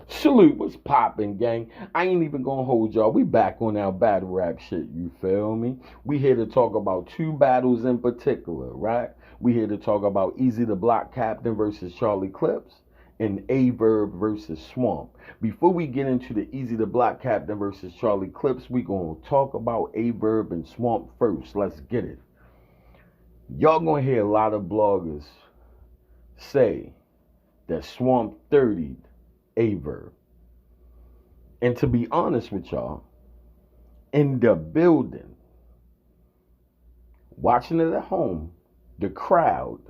Salute, what's poppin', gang? I ain't even gonna hold y'all. We back on our battle rap shit, you feel me? We here to talk about two battles in particular, right? We here to talk about Eazy the Block Captain versus Charlie Clips and A Verb versus Swamp. Before we get into the Eazy the Block Captain versus Charlie Clips, we gonna talk about A Verb and Swamp first. Let's get it. Y'all gonna hear a lot of bloggers say that Swamp 30'd A Verb. And to be honest with y'all, in the building, watching it at home, the crowd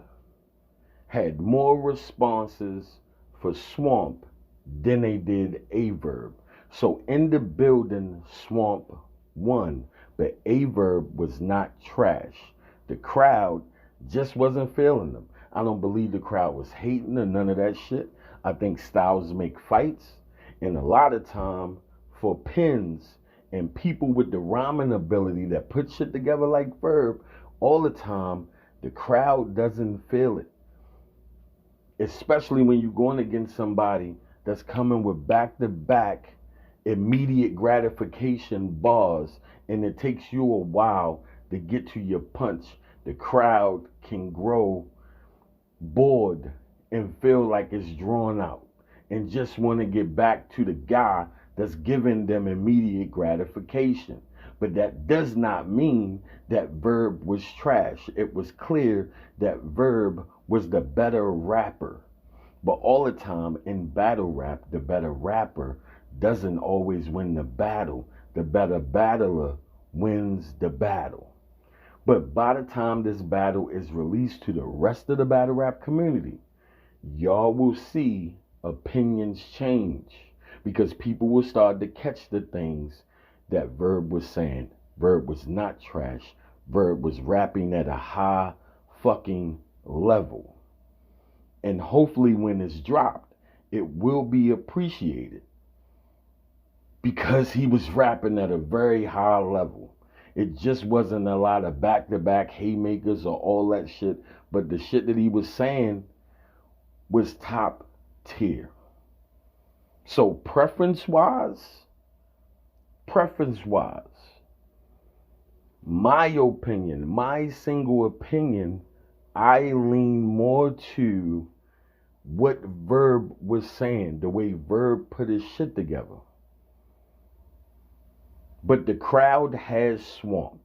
had more responses for Swamp than they did A Verb. So in the building, Swamp won, but A Verb was not trash. The crowd just wasn't feeling them. I don't believe the crowd was hating or none of that shit. I think styles make fights, and a lot of time for pins and people with the rhyming ability that put shit together like Verb, all the time the crowd doesn't feel it. Especially when you're going against somebody that's coming with back to back immediate gratification bars, and it takes you a while to get to your punch. The crowd can grow bored and feel like it's drawn out and just want to get back to the guy that's giving them immediate gratification. But that does not mean that Verb was trash. It was clear that Verb was the better rapper. But all the time in battle rap, the better rapper doesn't always win the battle. The better battler wins the battle. But by the time this battle is released to the rest of the battle rap community, y'all will see opinions change because people will start to catch the things that Verb was saying. Verb was not trash. Verb was rapping at a high fucking level. And hopefully when it's dropped, it will be appreciated because he was rapping at a very high level. It just wasn't a lot of back-to-back haymakers or all that shit, but the shit that he was saying was top tier. So preference-wise, my opinion, my single opinion, I lean more to what Verb was saying, the way Verb put his shit together. But the crowd has Swamp.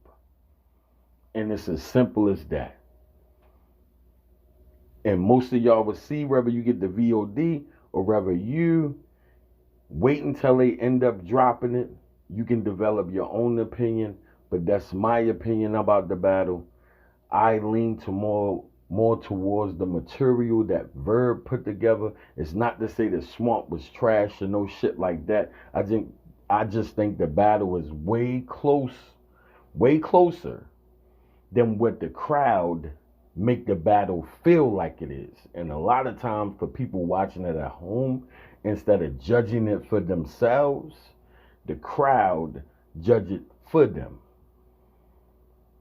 And it's as simple as that. And most of y'all will see whether you get the VOD or whether you wait until they end up dropping it. You can develop your own opinion, but that's my opinion about the battle. I lean to more towards the material that Verb put together. It's not to say that Swamp was trash or no shit like that. I just think the battle is way closer than what the crowd make the battle feel like it is. And a lot of times for people watching it at home, instead of judging it for themselves, the crowd judge it for them.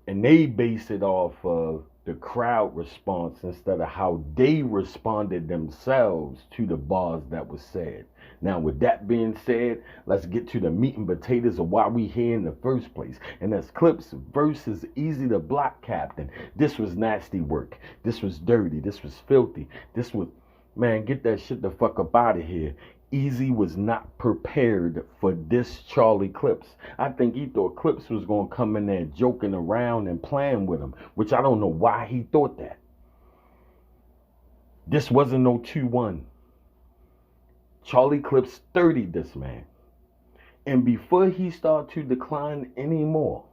And they base it off of the crowd response instead of how they responded themselves to the bars that was said. Now, with that being said, let's get to the meat and potatoes of why we here in the first place. And that's Clips versus Eazy the Block Captain. This was nasty work. This was dirty. This was filthy. This was, man, get that shit the fuck up out of here. Eazy was not prepared for this Charlie Clips. I think he thought Clips was going to come in there joking around and playing with him, which I don't know why he thought that. This wasn't no 2-1. Charlie Clips 30'd this man. And before he started to decline anymore,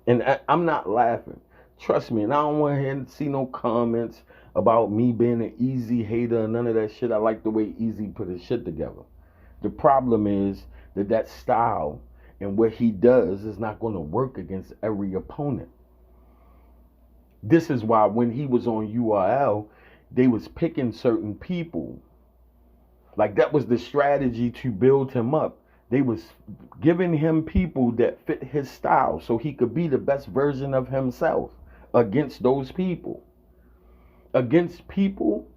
and I'm not laughing. Trust me, and I don't want to see no comments about me being an Eazy hater or none of that shit. I like the way Eazy put his shit together. The problem is that style and what he does is not going to work against every opponent. This is why when he was on URL, they was picking certain people. Like that was the strategy to build him up. They was giving him people that fit his style so he could be the best version of himself against those people. Against people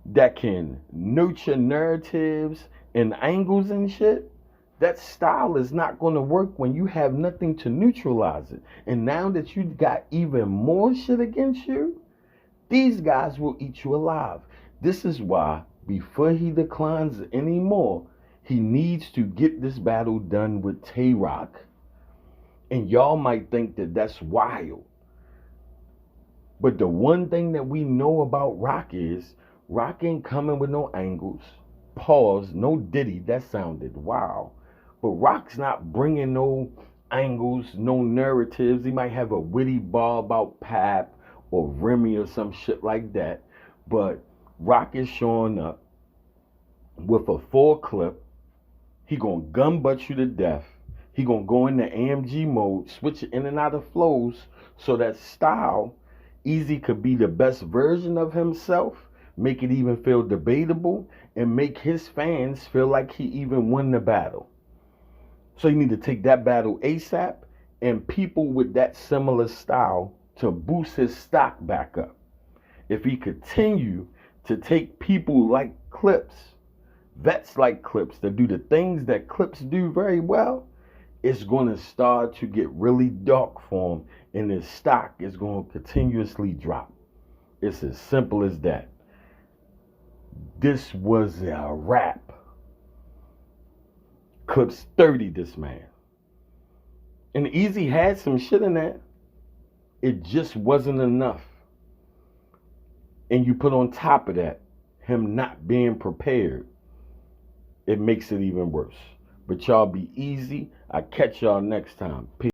that can nurture narratives and angles and shit, that style is not going to work when you have nothing to neutralize it. And now that you got even more shit against you, these guys will eat you alive. This is why, before he declines anymore, he needs to get this battle done with Tay Rock. And y'all might think that that's wild. But the one thing that we know about Rock is Rock ain't coming with no angles. Pause, no Diddy, that sounded wow. But Rock's not bringing no angles, no narratives. He might have a witty bar about Pap or Remy or some shit like that. But Rock is showing up with a full clip. He gonna gun butt you to death. He gonna go into AMG mode, switch in and out of flows so that style, Eazy could be the best version of himself, make it even feel debatable, and make his fans feel like he even won the battle. So you need to take that battle ASAP and people with that similar style to boost his stock back up. If he continue to take people like Clips, vets like Clips, that do the things that Clips do very well, it's going to start to get really dark for him and his stock is going to continuously drop. It's as simple as that. This was a wrap. Clips 30 this man. And Eazy had some shit in that. It just wasn't enough. And you put on top of that him not being prepared, it makes it even worse. But y'all be easy. I catch y'all next time. Peace.